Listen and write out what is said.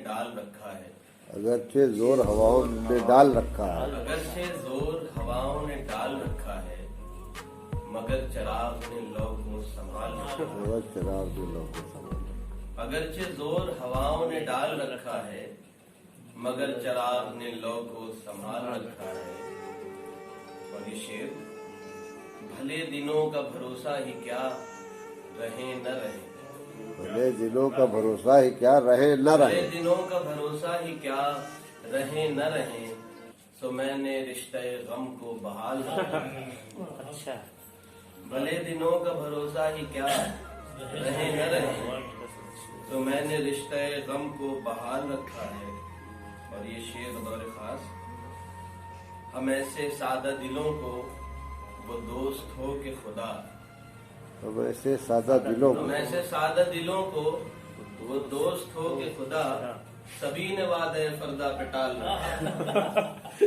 ڈال رکھا ہے، اگرچہ زور ہواؤں نے ڈال رکھا ہے، اگرچہ زور ہواؤں نے ڈال رکھا ہے، مگر چراغ نے لو کو سنبھال رکھا ہے۔ مگر چراغ جو لوگ کو سمجھ اگرچہ زور ہواؤں نے ڈال رکھا ہے، مگر چراغ نے لو کو سنبھال رکھا ہے۔ اور یہ شعر، بھلے دنوں کا بھروسہ ہی کیا رہے نہ رہے، بھلے دلوں کا بھروسہ ہی کیا رہے نہ بھلے رہے، دنوں کا بھروسہ ہی کیا رہے نہ رہے، سو میں نے رشتہ غم کو بحال رکھا ہے۔ بھلے دنوں کا بھروسہ ہی کیا رہے نہ رہے، تو میں نے رشتہ غم کو بحال رکھا ہے۔ اور یہ شعر بطور خاص ہم ایسے سادہ دلوں کو وہ دوست ہو کہ خدا، اب ایسے سادہ دلوں ہم کو ایسے سادہ دلوں کو وہ دوست ہو کہ خدا، سبھی نے وعدہ فردا پہ ٹال رکھا ہے۔